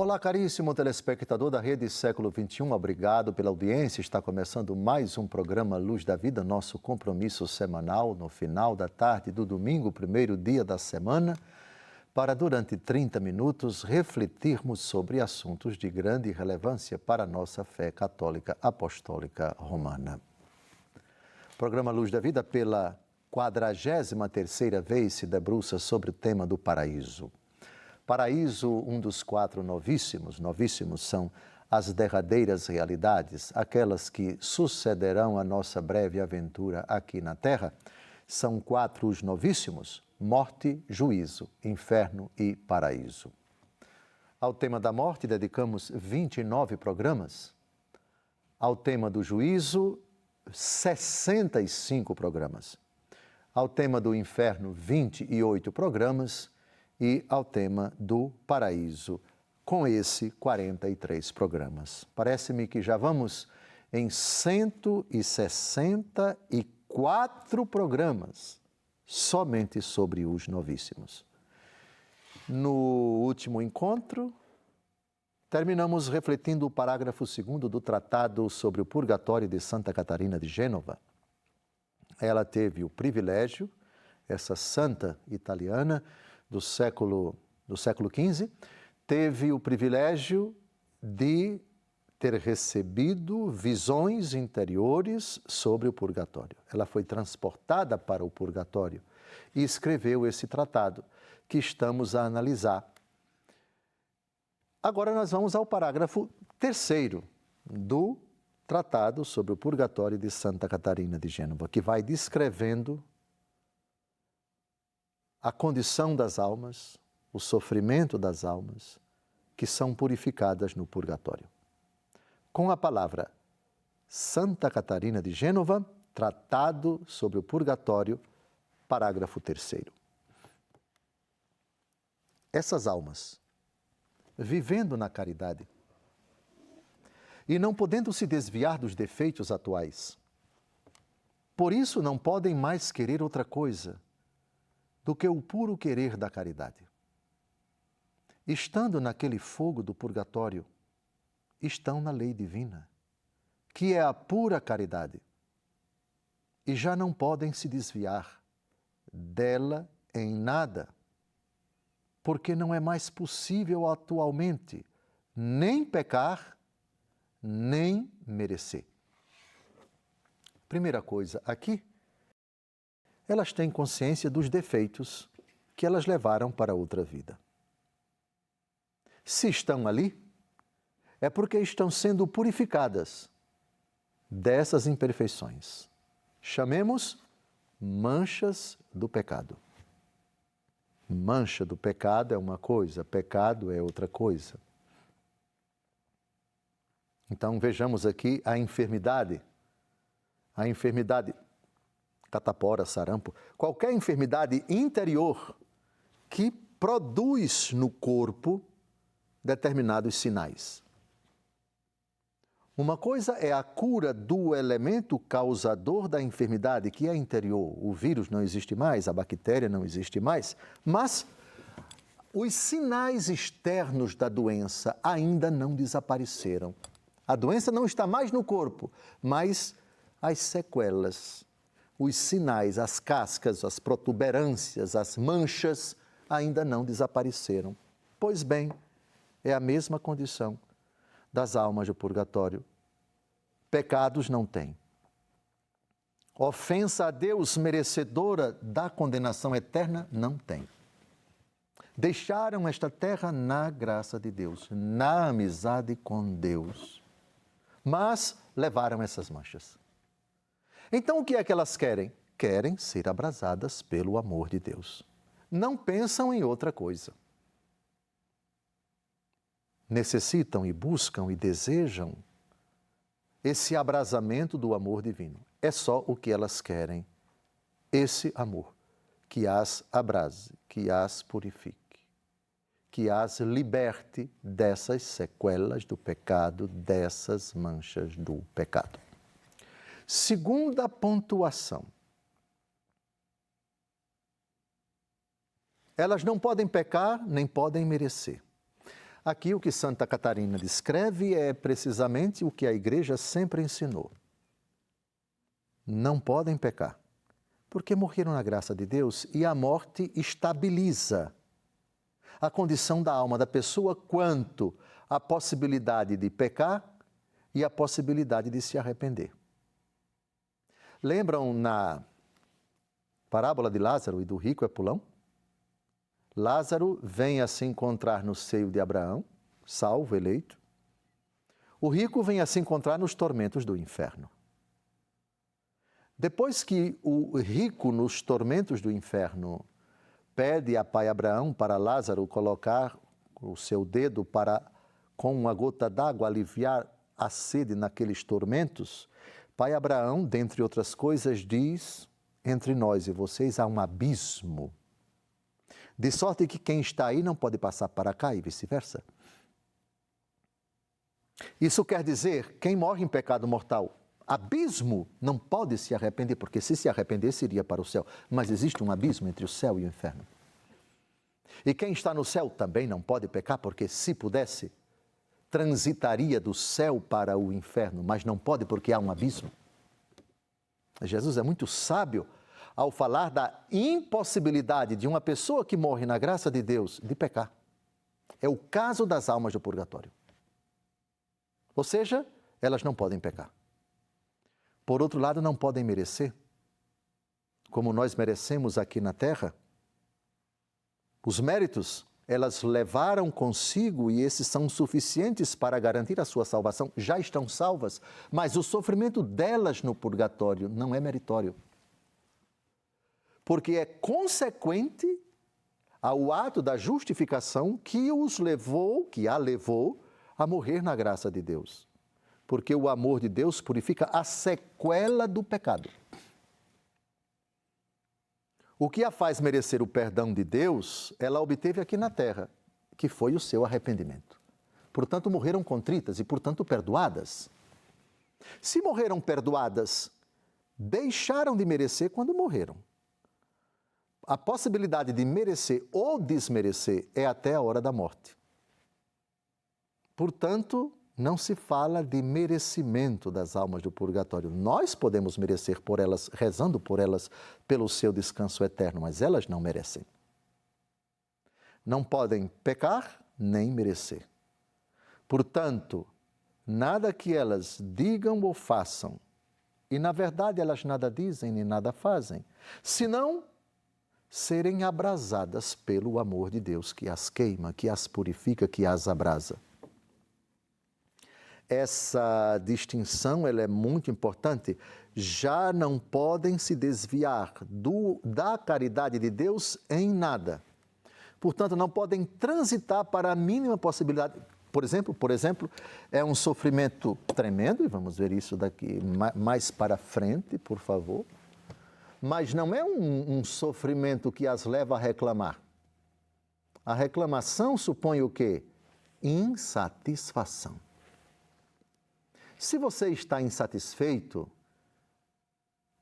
Olá, caríssimo telespectador da Rede Século XXI, obrigado pela audiência. Está começando mais um programa Luz da Vida, nosso compromisso semanal no final da tarde do domingo, primeiro dia da semana, para durante 30 minutos refletirmos sobre assuntos de grande relevância para a nossa fé católica apostólica romana. Programa Luz da Vida, pela 43ª vez, se debruça sobre o tema do paraíso. Paraíso, um dos 4 novíssimos. Novíssimos são as derradeiras realidades, aquelas que sucederão a nossa breve aventura aqui na Terra. São 4 os novíssimos: morte, juízo, inferno e paraíso. Ao tema da morte dedicamos 29 programas. Ao tema do juízo, 65 programas. Ao tema do inferno, 28 programas. E ao tema do paraíso, com esse 43 programas. Parece-me que já vamos em 164 programas somente sobre os novíssimos. No último encontro, terminamos refletindo o parágrafo 2º do Tratado sobre o Purgatório de Santa Catarina de Gênova. Ela teve o privilégio, essa santa italiana, do século XV, teve o privilégio de ter recebido visões interiores sobre o purgatório. Ela foi transportada para o purgatório e escreveu esse tratado que estamos a analisar. Agora nós vamos ao parágrafo 3º do Tratado sobre o Purgatório de Santa Catarina de Gênova, que vai descrevendo a condição das almas, o sofrimento das almas que são purificadas no purgatório. Com a palavra Santa Catarina de Gênova, Tratado sobre o Purgatório, parágrafo 3º. Essas almas, vivendo na caridade e não podendo se desviar dos defeitos atuais, por isso não podem mais querer outra coisa do que o puro querer da caridade. Estando naquele fogo do purgatório, estão na lei divina, que é a pura caridade, e já não podem se desviar dela em nada, porque não é mais possível atualmente nem pecar, nem merecer. Primeira coisa, aqui, elas têm consciência dos defeitos que elas levaram para outra vida. Se estão ali, é porque estão sendo purificadas dessas imperfeições. Chamemos manchas do pecado. Mancha do pecado é uma coisa, pecado é outra coisa. Então vejamos aqui a enfermidade. A enfermidade catapora, sarampo, qualquer enfermidade interior que produz no corpo determinados sinais. Uma coisa é a cura do elemento causador da enfermidade, que é interior. O vírus não existe mais, a bactéria não existe mais, mas os sinais externos da doença ainda não desapareceram. A doença não está mais no corpo, mas as sequelas, os sinais, as cascas, as protuberâncias, as manchas ainda não desapareceram. Pois bem, é a mesma condição das almas do purgatório. Pecados não têm. Ofensa a Deus merecedora da condenação eterna não tem. Deixaram esta terra na graça de Deus, na amizade com Deus, mas levaram essas manchas. Então, o que é que elas querem? Querem ser abrasadas pelo amor de Deus. Não pensam em outra coisa. Necessitam e buscam e desejam esse abrasamento do amor divino. É só o que elas querem. Esse amor que as abrase, que as purifique, que as liberte dessas sequelas do pecado, dessas manchas do pecado. Segunda pontuação. Elas não podem pecar, nem podem merecer. Aqui o que Santa Catarina descreve é precisamente o que a Igreja sempre ensinou. Não podem pecar, porque morreram na graça de Deus e a morte estabiliza a condição da alma da pessoa quanto à possibilidade de pecar e a possibilidade de se arrepender. Lembram na parábola de Lázaro e do rico Epulão? Lázaro vem a se encontrar no seio de Abraão, salvo, eleito. O rico vem a se encontrar nos tormentos do inferno. Depois que o rico, nos tormentos do inferno, pede a pai Abraão para Lázaro colocar o seu dedo para, com uma gota d'água, aliviar a sede naqueles tormentos, pai Abraão, dentre outras coisas, diz: entre nós e vocês há um abismo, de sorte que quem está aí não pode passar para cá e vice-versa. Isso quer dizer, quem morre em pecado mortal, abismo, não pode se arrepender, porque se arrependesse iria para o céu. Mas existe um abismo entre o céu e o inferno. E quem está no céu também não pode pecar, porque se pudesse, transitaria do céu para o inferno, mas não pode porque há um abismo. Jesus é muito sábio ao falar da impossibilidade de uma pessoa que morre na graça de Deus de pecar. É o caso das almas do purgatório. Ou seja, elas não podem pecar. Por outro lado, não podem merecer, como nós merecemos aqui na terra. Os méritos, elas levaram consigo e esses são suficientes para garantir a sua salvação. Já estão salvas, mas o sofrimento delas no purgatório não é meritório. Porque é consequente ao ato da justificação que os levou, que a levou a morrer na graça de Deus. Porque o amor de Deus purifica a sequela do pecado. O que a faz merecer o perdão de Deus, ela obteve aqui na terra, que foi o seu arrependimento. Portanto, morreram contritas e, portanto, perdoadas. Se morreram perdoadas, deixaram de merecer quando morreram. A possibilidade de merecer ou desmerecer é até a hora da morte. Portanto, não se fala de merecimento das almas do purgatório. Nós podemos merecer por elas, rezando por elas, pelo seu descanso eterno, mas elas não merecem. Não podem pecar nem merecer. Portanto, nada que elas digam ou façam, e na verdade elas nada dizem nem nada fazem, senão serem abrasadas pelo amor de Deus que as queima, que as purifica, que as abrasa. Essa distinção ela é muito importante. Já não podem se desviar da caridade de Deus em nada. Portanto, não podem transitar para a mínima possibilidade. Por exemplo, é um sofrimento tremendo, e vamos ver isso daqui mais para frente, por favor. Mas não é um sofrimento que as leva a reclamar. A reclamação supõe o quê? Insatisfação. Se você está insatisfeito,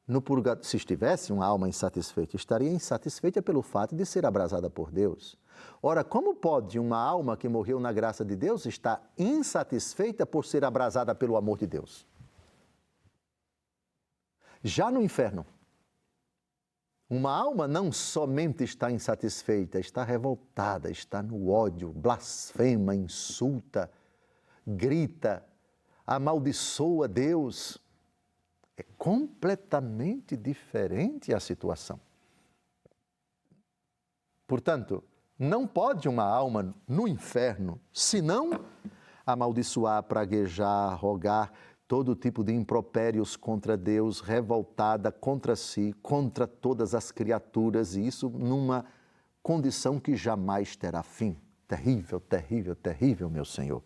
no purgatório, se estivesse uma alma insatisfeita, estaria insatisfeita pelo fato de ser abrasada por Deus. Ora, como pode uma alma que morreu na graça de Deus estar insatisfeita por ser abrasada pelo amor de Deus? Já no inferno, uma alma não somente está insatisfeita, está revoltada, está no ódio, blasfema, insulta, grita, amaldiçoa Deus. É completamente diferente a situação. Portanto, não pode uma alma no inferno, senão amaldiçoar, praguejar, rogar todo tipo de impropérios contra Deus, revoltada contra si, contra todas as criaturas, e isso numa condição que jamais terá fim. Terrível, terrível, terrível, meu Senhor.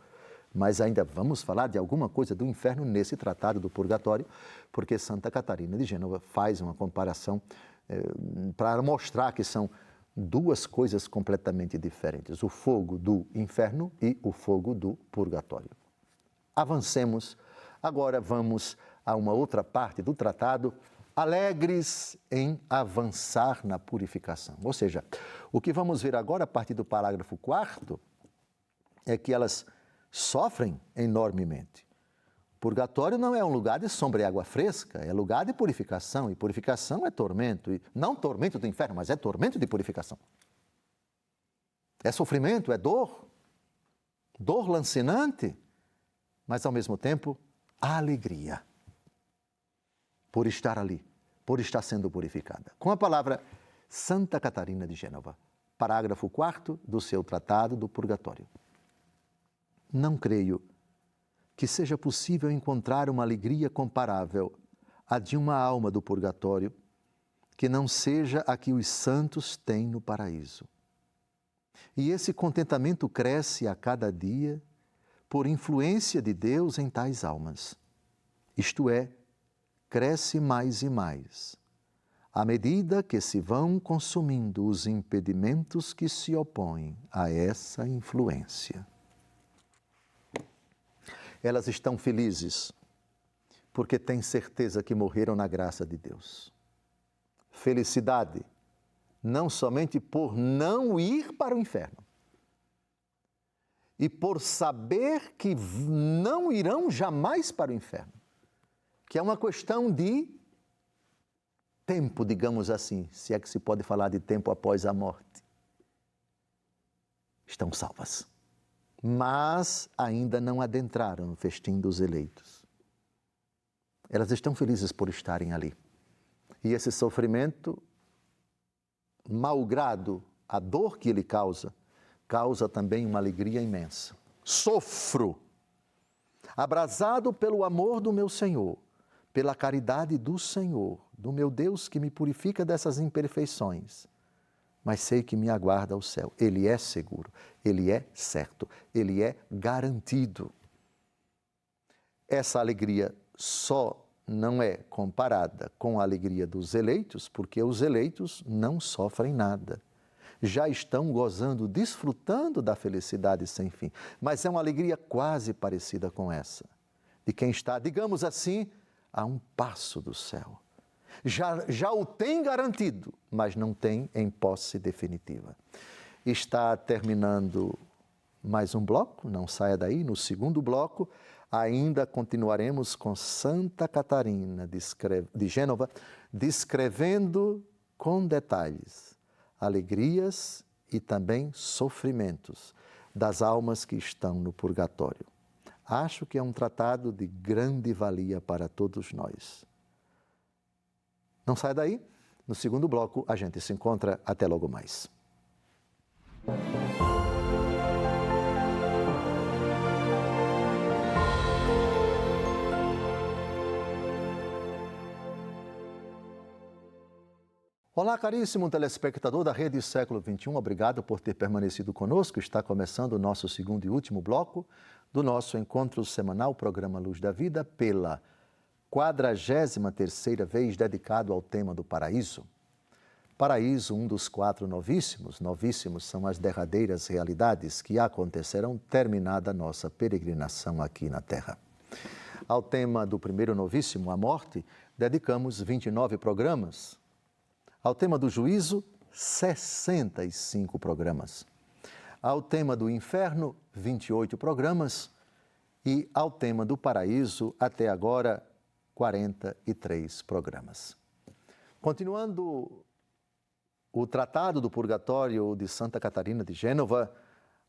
Mas ainda vamos falar de alguma coisa do inferno nesse tratado do purgatório, porque Santa Catarina de Gênova faz uma comparação para mostrar que são duas coisas completamente diferentes, o fogo do inferno e o fogo do purgatório. Avancemos, agora vamos a uma outra parte do tratado, alegres em avançar na purificação. Ou seja, o que vamos ver agora a partir do parágrafo 4º, é que elas sofrem enormemente. Purgatório não é um lugar de sombra e água fresca, é lugar de purificação, e purificação é tormento, e não tormento do inferno, mas é tormento de purificação. É sofrimento, é dor lancinante, mas ao mesmo tempo, alegria por estar ali, por estar sendo purificada. Com a palavra Santa Catarina de Gênova, parágrafo 4º do seu Tratado do Purgatório. Não creio que seja possível encontrar uma alegria comparável à de uma alma do purgatório que não seja a que os santos têm no paraíso. E esse contentamento cresce a cada dia por influência de Deus em tais almas. Isto é, cresce mais e mais, à medida que se vão consumindo os impedimentos que se opõem a essa influência. Elas estão felizes porque têm certeza que morreram na graça de Deus. Felicidade, não somente por não ir para o inferno, e por saber que não irão jamais para o inferno, que é uma questão de tempo, digamos assim, se é que se pode falar de tempo após a morte. Estão salvas, mas ainda não adentraram no festim dos eleitos. Elas estão felizes por estarem ali. E esse sofrimento, malgrado a dor que ele causa também uma alegria imensa. Sofro, abrasado pelo amor do meu Senhor, pela caridade do Senhor, do meu Deus que me purifica dessas imperfeições, mas sei que me aguarda o céu. Ele é seguro, ele é certo, ele é garantido. Essa alegria só não é comparada com a alegria dos eleitos, porque os eleitos não sofrem nada. Já estão gozando, desfrutando da felicidade sem fim. Mas é uma alegria quase parecida com essa, de quem está, digamos assim, a um passo do céu. Já o tem garantido, mas não tem em posse definitiva. Está terminando mais um bloco, não saia daí. No segundo bloco, ainda continuaremos com Santa Catarina de Gênova, descrevendo com detalhes alegrias e também sofrimentos das almas que estão no purgatório. Acho que é um tratado de grande valia para todos nós. Não saia daí, no segundo bloco a gente se encontra. Até logo mais. Olá, caríssimo telespectador da Rede Século XXI, obrigado por ter permanecido conosco. Está começando o nosso segundo e último bloco do nosso encontro semanal, programa Luz da Vida, pela 43ª vez dedicado ao tema do paraíso. Paraíso, um dos 4 novíssimos. Novíssimos são as derradeiras realidades que acontecerão terminada a nossa peregrinação aqui na Terra. Ao tema do primeiro novíssimo, a morte, dedicamos 29 programas. Ao tema do juízo, 65 programas. Ao tema do inferno, 28 programas. E ao tema do paraíso, até agora, 43 programas. Continuando o Tratado do Purgatório de Santa Catarina de Gênova,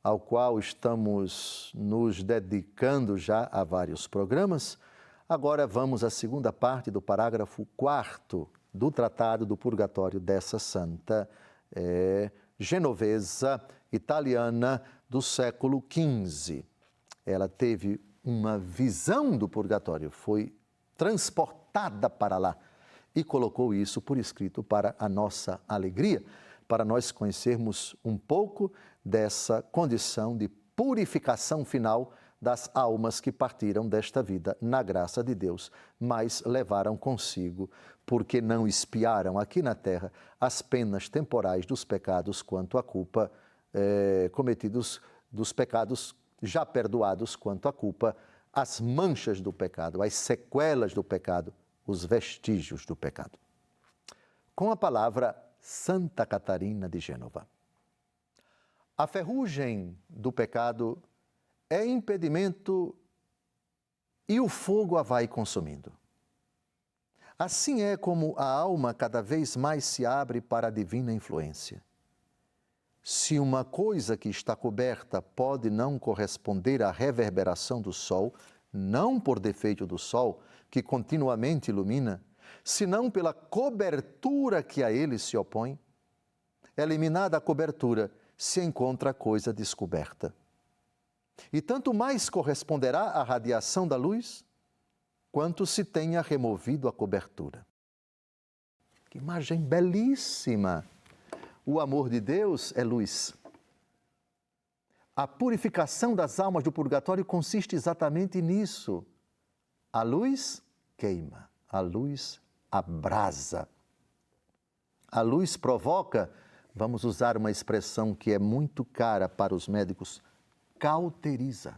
ao qual estamos nos dedicando já há vários programas, agora vamos à segunda parte do parágrafo 4º do Tratado do Purgatório dessa santa genovesa, italiana, do século XV. Ela teve uma visão do purgatório, foi transportada para lá e colocou isso por escrito para a nossa alegria, para nós conhecermos um pouco dessa condição de purificação final das almas que partiram desta vida na graça de Deus, mas levaram consigo, porque não expiaram aqui na terra as penas temporais dos pecados quanto à culpa cometidos, dos pecados já perdoados quanto à culpa, as manchas do pecado, as sequelas do pecado, os vestígios do pecado. Com a palavra Santa Catarina de Gênova. A ferrugem do pecado é impedimento e o fogo a vai consumindo. Assim é como a alma cada vez mais se abre para a divina influência. Se uma coisa que está coberta pode não corresponder à reverberação do sol, não por defeito do sol, que continuamente ilumina, senão pela cobertura que a ele se opõe, eliminada a cobertura, se encontra a coisa descoberta. E tanto mais corresponderá à radiação da luz, quanto se tenha removido a cobertura. Que imagem belíssima! O amor de Deus é luz. A purificação das almas do purgatório consiste exatamente nisso. A luz queima, a luz abrasa. A luz provoca, vamos usar uma expressão que é muito cara para os médicos, cauteriza.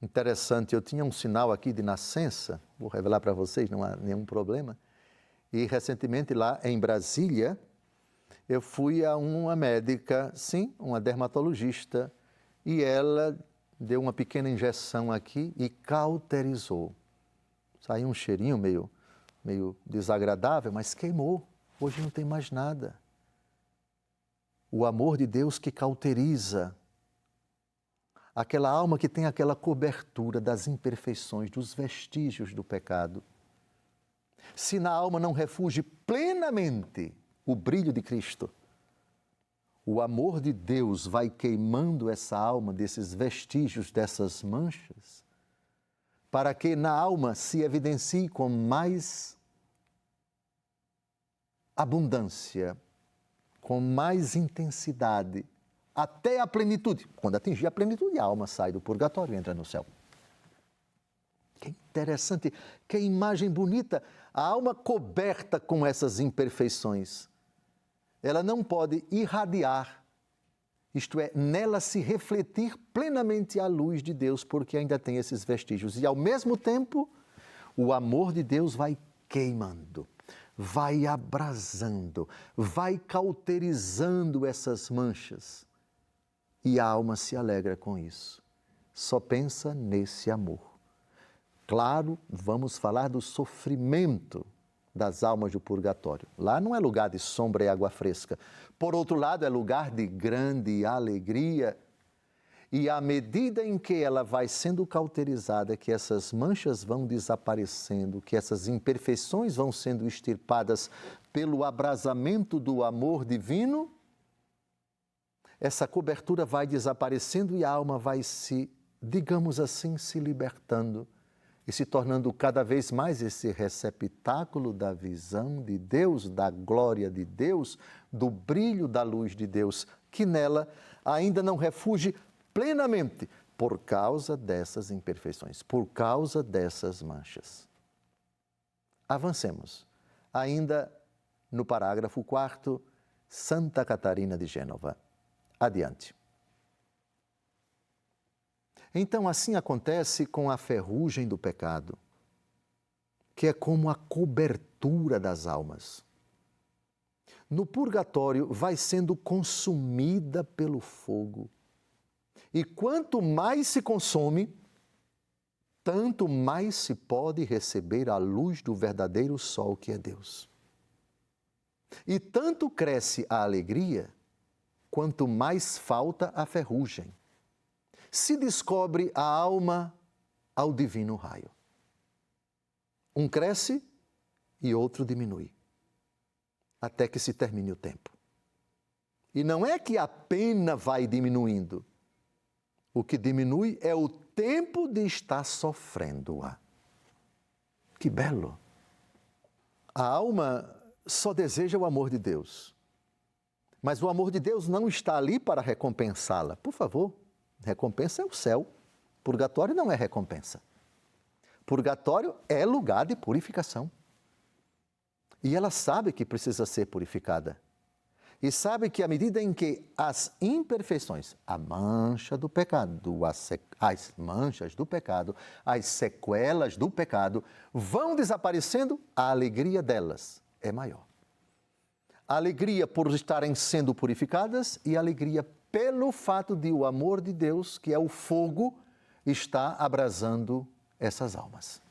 Interessante, eu tinha um sinal aqui de nascença, vou revelar para vocês, não há nenhum problema. E recentemente lá em Brasília, eu fui a uma médica, sim, uma dermatologista, e ela deu uma pequena injeção aqui e cauterizou. Saiu um cheirinho meio desagradável, mas queimou. Hoje não tem mais nada. O amor de Deus que cauteriza. Aquela alma que tem aquela cobertura das imperfeições, dos vestígios do pecado. Se na alma não refugie plenamente o brilho de Cristo, o amor de Deus vai queimando essa alma desses vestígios, dessas manchas, para que na alma se evidencie com mais abundância, com mais intensidade, até a plenitude. Quando atingir a plenitude, a alma sai do purgatório e entra no céu. Que interessante, que imagem bonita. A alma coberta com essas imperfeições, ela não pode irradiar, isto é, nela se refletir plenamente a luz de Deus, porque ainda tem esses vestígios. E ao mesmo tempo, o amor de Deus vai queimando, vai abrasando, vai cauterizando essas manchas. E a alma se alegra com isso. Só pensa nesse amor. Claro, vamos falar do sofrimento das almas do purgatório. Lá não é lugar de sombra e água fresca. Por outro lado, é lugar de grande alegria. E à medida em que ela vai sendo cauterizada, que essas manchas vão desaparecendo, que essas imperfeições vão sendo extirpadas pelo abrasamento do amor divino, essa cobertura vai desaparecendo e a alma vai se, digamos assim, se libertando e se tornando cada vez mais esse receptáculo da visão de Deus, da glória de Deus, do brilho da luz de Deus, que nela ainda não refugie plenamente por causa dessas imperfeições, por causa dessas manchas. Avancemos. Ainda no parágrafo 4º, Santa Catarina de Gênova. Adiante. Então, assim acontece com a ferrugem do pecado, que é como a cobertura das almas. No purgatório vai sendo consumida pelo fogo. E quanto mais se consome, tanto mais se pode receber a luz do verdadeiro sol que é Deus. E tanto cresce a alegria, quanto mais falta a ferrugem. Se descobre a alma ao divino raio. Um cresce e outro diminui, até que se termine o tempo. E não é que a pena vai diminuindo. O que diminui é o tempo de estar sofrendo-a. Que belo! A alma só deseja o amor de Deus. Mas o amor de Deus não está ali para recompensá-la. Por favor, recompensa é o céu. Purgatório não é recompensa. Purgatório é lugar de purificação. E ela sabe que precisa ser purificada. E sabe que à medida em que as imperfeições, a mancha do pecado, as manchas do pecado, as sequelas do pecado vão desaparecendo, a alegria delas é maior. A alegria por estarem sendo purificadas e a alegria pelo fato de o amor de Deus, que é o fogo, está abrasando essas almas.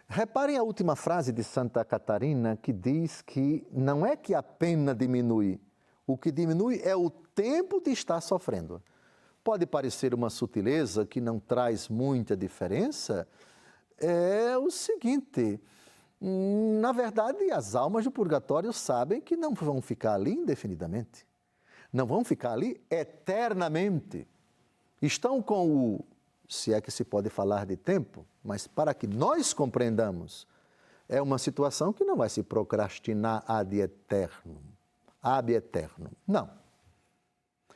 Reparem a última frase de Santa Catarina, que diz que não é que a pena diminui, o que diminui é o tempo de estar sofrendo. Pode parecer uma sutileza que não traz muita diferença, é o seguinte: na verdade, as almas do purgatório sabem que não vão ficar ali indefinidamente, não vão ficar ali eternamente. Estão com o, se é que se pode falar de tempo, mas para que nós compreendamos, é uma situação que não vai se procrastinar ad eternum. Ab eternum. Não.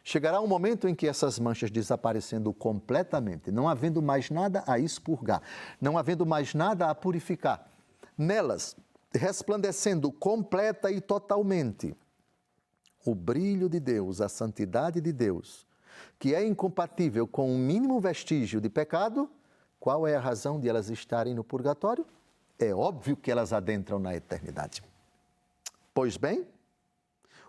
Chegará um momento em que essas manchas desaparecendo completamente, não havendo mais nada a expurgar, não havendo mais nada a purificar, nelas resplandecendo completa e totalmente o brilho de Deus, a santidade de Deus, que é incompatível com o mínimo vestígio de pecado, qual é a razão de elas estarem no purgatório? É óbvio que elas adentram na eternidade. Pois bem,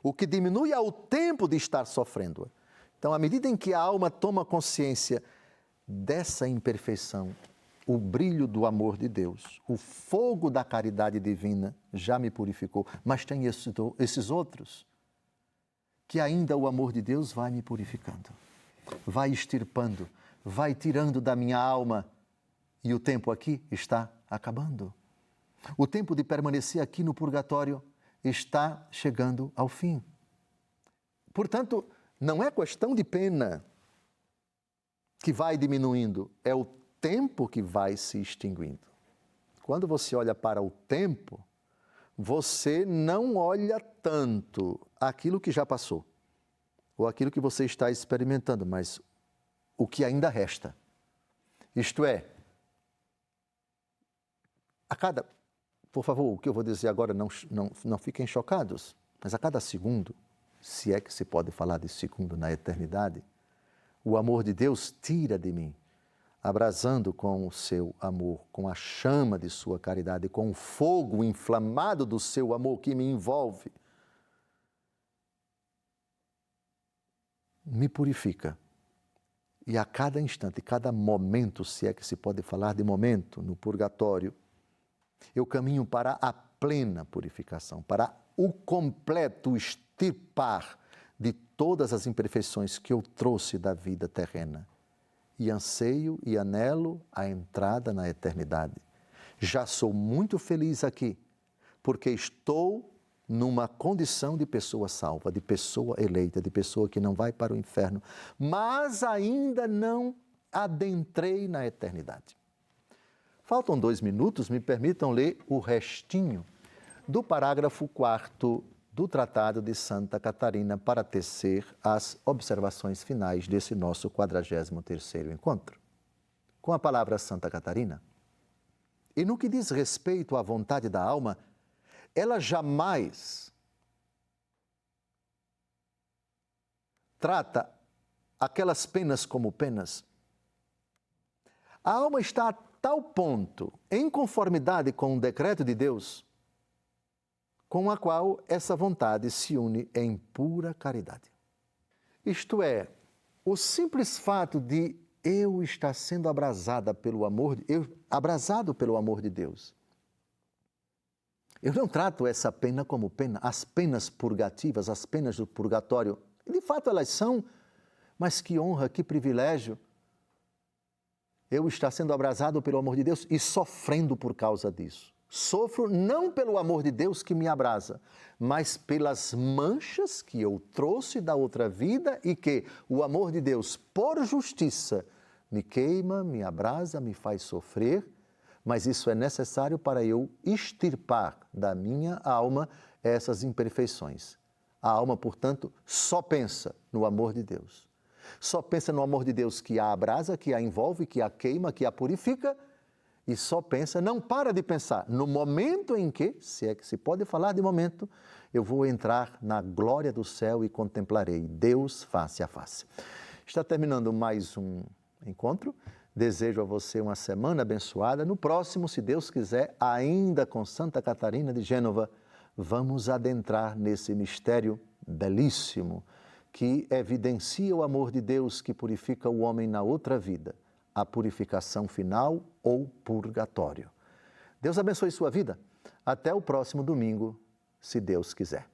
o que diminui é o tempo de estar sofrendo. Então, à medida em que a alma toma consciência dessa imperfeição, o brilho do amor de Deus, o fogo da caridade divina já me purificou, mas tem esses outros, que ainda o amor de Deus vai me purificando, vai extirpando, vai tirando da minha alma, e o tempo aqui está acabando. O tempo de permanecer aqui no purgatório está chegando ao fim. Portanto, não é questão de pena que vai diminuindo, é o tempo que vai se extinguindo. Quando você olha para o tempo, você não olha tanto aquilo que já passou, ou aquilo que você está experimentando, mas o que ainda resta. Isto é, por favor, o que eu vou dizer agora, não fiquem chocados, mas a cada segundo, se é que se pode falar de segundo na eternidade, o amor de Deus tira de mim, abrasando com o seu amor, com a chama de sua caridade, com o fogo inflamado do seu amor que me envolve, me purifica. E a cada instante, cada momento, se é que se pode falar de momento no purgatório, eu caminho para a plena purificação, para o completo extirpar de todas as imperfeições que eu trouxe da vida terrena. E anseio e anelo a entrada na eternidade. Já sou muito feliz aqui, porque estou numa condição de pessoa salva, de pessoa eleita, de pessoa que não vai para o inferno, mas ainda não adentrei na eternidade. Faltam 2 minutos, me permitam ler o restinho do parágrafo 4º do Tratado de Santa Catarina para tecer as observações finais desse nosso 43º encontro. Com a palavra Santa Catarina, e no que diz respeito à vontade da alma, ela jamais trata aquelas penas como penas. A alma está a tal ponto em conformidade com o decreto de Deus, com a qual essa vontade se une em pura caridade. Isto é, o simples fato de eu estar sendo abrasado pelo amor de Deus. Eu não trato essa pena como pena, as penas purgativas, as penas do purgatório. De fato elas são, mas que honra, que privilégio. Eu estar sendo abrasado pelo amor de Deus e sofrendo por causa disso. Sofro não pelo amor de Deus que me abrasa, mas pelas manchas que eu trouxe da outra vida e que o amor de Deus, por justiça, me queima, me abrasa, me faz sofrer, mas isso é necessário para eu extirpar da minha alma essas imperfeições. A alma, portanto, só pensa no amor de Deus. Só pensa no amor de Deus que a abrasa, que a envolve, que a queima, que a purifica, e só pensa, não para de pensar, no momento em que, se é que se pode falar de momento, eu vou entrar na glória do céu e contemplarei Deus face a face. Está terminando mais um encontro. Desejo a você uma semana abençoada. No próximo, se Deus quiser, ainda com Santa Catarina de Gênova, vamos adentrar nesse mistério belíssimo que evidencia o amor de Deus que purifica o homem na outra vida, a purificação final ou purgatório. Deus abençoe sua vida. Até o próximo domingo, se Deus quiser.